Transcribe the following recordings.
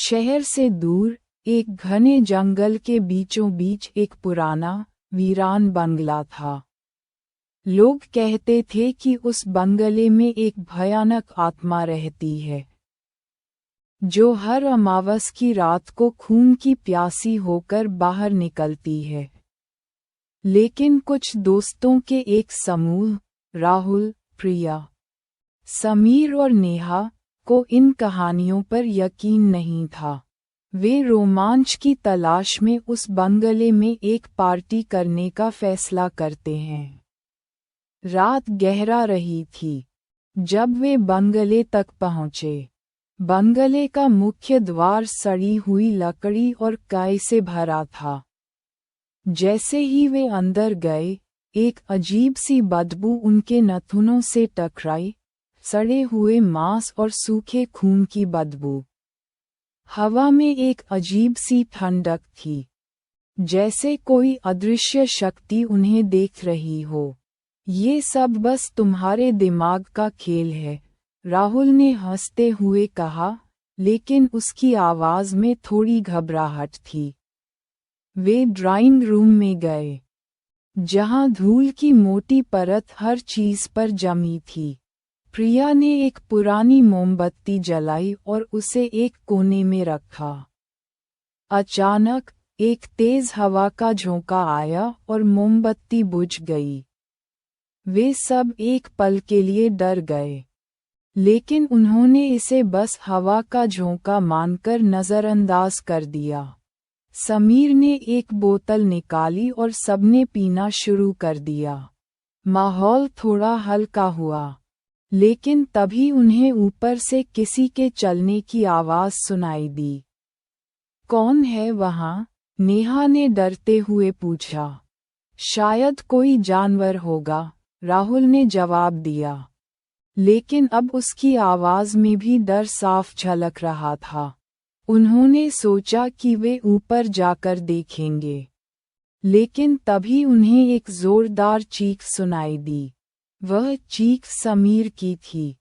शहर से दूर एक घने जंगल के बीचों बीच एक पुराना वीरान बंगला था। लोग कहते थे कि उस बंगले में एक भयानक आत्मा रहती है, जो हर अमावस की रात को खून की प्यासी होकर बाहर निकलती है। लेकिन कुछ दोस्तों के एक समूह, राहुल, प्रिया, समीर और नेहा, को इन कहानियों पर यकीन नहीं था। वे रोमांच की तलाश में उस बंगले में एक पार्टी करने का फैसला करते हैं। रात गहरा रही थी जब वे बंगले तक पहुंचे। बंगले का मुख्य द्वार सड़ी हुई लकड़ी और काई से भरा था। जैसे ही वे अंदर गए, एक अजीब सी बदबू उनके नाखूनों से टकराई, सड़े हुए मांस और सूखे खून की बदबू। हवा में एक अजीब सी ठंडक थी, जैसे कोई अदृश्य शक्ति उन्हें देख रही हो। ये सब बस तुम्हारे दिमाग का खेल है, राहुल ने हंसते हुए कहा, लेकिन उसकी आवाज में थोड़ी घबराहट थी। वे ड्राइंग रूम में गए, जहां धूल की मोटी परत हर चीज पर जमी थी। प्रिया ने एक पुरानी मोमबत्ती जलाई और उसे एक कोने में रखा। अचानक एक तेज हवा का झोंका आया और मोमबत्ती बुझ गई। वे सब एक पल के लिए डर गए, लेकिन उन्होंने इसे बस हवा का झोंका मानकर नजरअंदाज कर दिया। समीर ने एक बोतल निकाली और सबने पीना शुरू कर दिया। माहौल थोड़ा हल्का हुआ, लेकिन तभी उन्हें ऊपर से किसी के चलने की आवाज सुनाई दी। कौन है वहां? नेहा ने डरते हुए पूछा। शायद कोई जानवर होगा, राहुल ने जवाब दिया। लेकिन अब उसकी आवाज में भी डर साफ झलक रहा था। उन्होंने सोचा कि वे ऊपर जाकर देखेंगे, लेकिन तभी उन्हें एक जोरदार चीख सुनाई दी। वह चीख समीर की थी।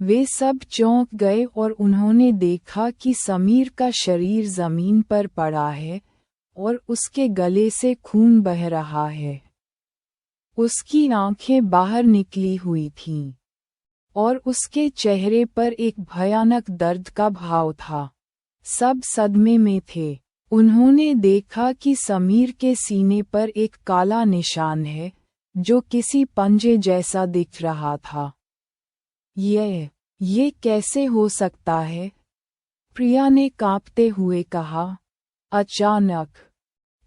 वे सब चौंक गए और उन्होंने देखा कि समीर का शरीर जमीन पर पड़ा है और उसके गले से खून बह रहा है। उसकी आंखें बाहर निकली हुई थीं, और उसके चेहरे पर एक भयानक दर्द का भाव था। सब सदमे में थे। उन्होंने देखा कि समीर के सीने पर एक काला निशान है, जो किसी पंजे जैसा दिख रहा था। ये कैसे हो सकता है? प्रिया ने कांपते हुए कहा। अचानक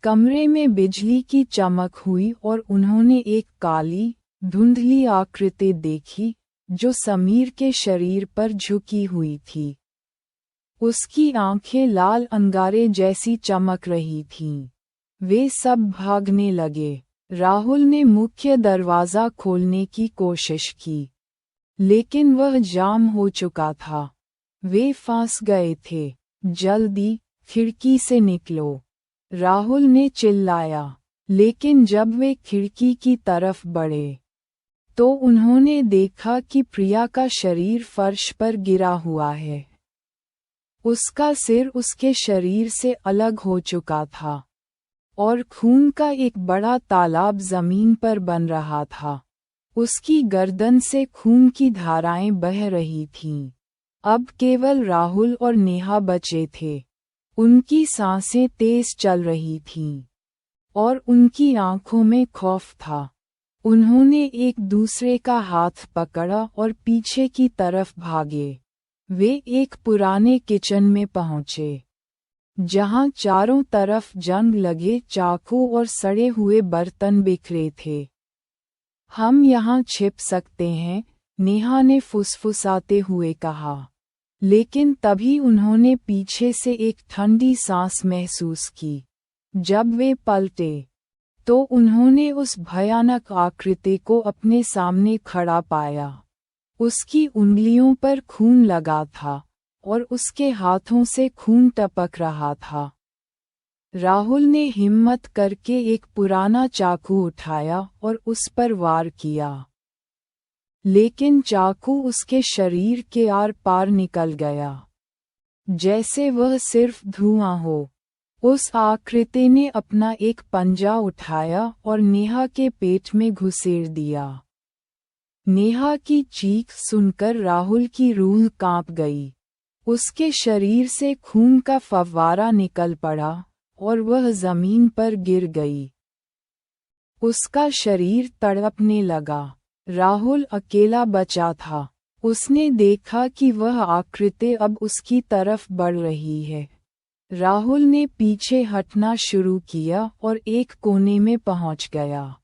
कमरे में बिजली की चमक हुई और उन्होंने एक काली, धुंधली आकृति देखी, जो समीर के शरीर पर झुकी हुई थी। उसकी आंखें लाल अंगारे जैसी चमक रही थीं। वे सब भागने लगे। राहुल ने मुख्य दरवाज़ा खोलने की कोशिश की, लेकिन वह जाम हो चुका था। वे फंस गए थे। जल्दी, खिड़की से निकलो, राहुल ने चिल्लाया। लेकिन जब वे खिड़की की तरफ बढ़े, तो उन्होंने देखा कि प्रिया का शरीर फर्श पर गिरा हुआ है। उसका सिर उसके शरीर से अलग हो चुका था, और खून का एक बड़ा तालाब जमीन पर बन रहा था। उसकी गर्दन से खून की धाराएं बह रही थीं। अब केवल राहुल और नेहा बचे थे। उनकी सांसें तेज चल रही थीं, और उनकी आंखों में खौफ था। उन्होंने एक दूसरे का हाथ पकड़ा और पीछे की तरफ भागे। वे एक पुराने किचन में पहुंचे, जहां चारों तरफ जंग लगे चाकू और सड़े हुए बर्तन बिखरे थे। हम यहाँ छिप सकते हैं, नेहा ने फुसफुसाते हुए कहा। लेकिन तभी उन्होंने पीछे से एक ठंडी सांस महसूस की। जब वे पलटे, तो उन्होंने उस भयानक आकृति को अपने सामने खड़ा पाया। उसकी उंगलियों पर खून लगा था, और उसके हाथों से खून टपक रहा था। राहुल ने हिम्मत करके एक पुराना चाकू उठाया और उस पर वार किया। लेकिन चाकू उसके शरीर के आर पार निकल गया। जैसे वह सिर्फ धुआं हो। उस आकृति ने अपना एक पंजा उठाया और नेहा के पेट में घुसेड़ दिया। नेहा की चीख सुनकर राहुल की रूह कांप गई। उसके शरीर से खून का फव्वारा निकल पड़ा और वह जमीन पर गिर गई। उसका शरीर तड़पने लगा। राहुल अकेला बचा था। उसने देखा कि वह आकृति अब उसकी तरफ बढ़ रही है। राहुल ने पीछे हटना शुरू किया और एक कोने में पहुंच गया।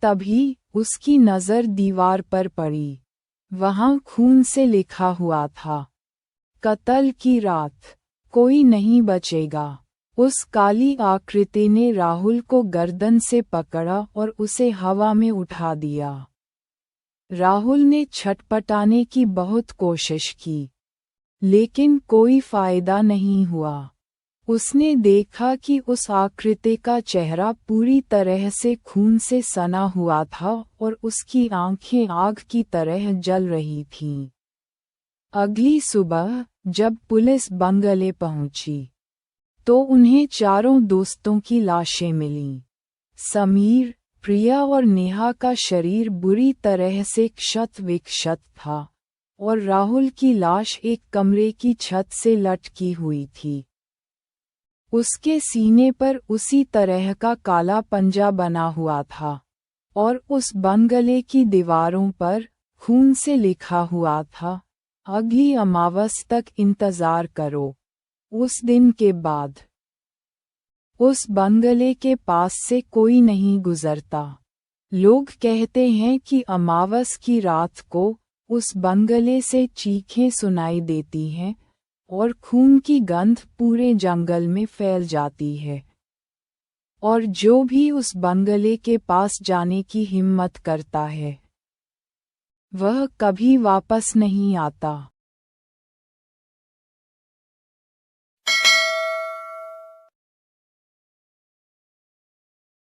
तभी उसकी नज़र दीवार पर पड़ी। वहां खून से लिखा हुआ था, कत्ल की रात, कोई नहीं बचेगा। उस काली आकृति ने राहुल को गर्दन से पकड़ा और उसे हवा में उठा दिया। राहुल ने छटपटाने की बहुत कोशिश की, लेकिन कोई फायदा नहीं हुआ। उसने देखा कि उस आकृति का चेहरा पूरी तरह से खून से सना हुआ था और उसकी आंखें आग की तरह जल रही थीं। अगली सुबह जब पुलिस बंगले पहुंची, तो उन्हें चारों दोस्तों की लाशें मिलीं। समीर, प्रिया और नेहा का शरीर बुरी तरह से क्षत विक्षत था, और राहुल की लाश एक कमरे की छत से लटकी हुई थी। उसके सीने पर उसी तरह का काला पंजा बना हुआ था, और उस बंगले की दीवारों पर खून से लिखा हुआ था, अगली अमावस तक इंतजार करो। उस दिन के बाद उस बंगले के पास से कोई नहीं गुजरता। लोग कहते हैं कि अमावस की रात को उस बंगले से चीखें सुनाई देती हैं और खून की गंध पूरे जंगल में फैल जाती है। और जो भी उस बंगले के पास जाने की हिम्मत करता है, वह कभी वापस नहीं आता।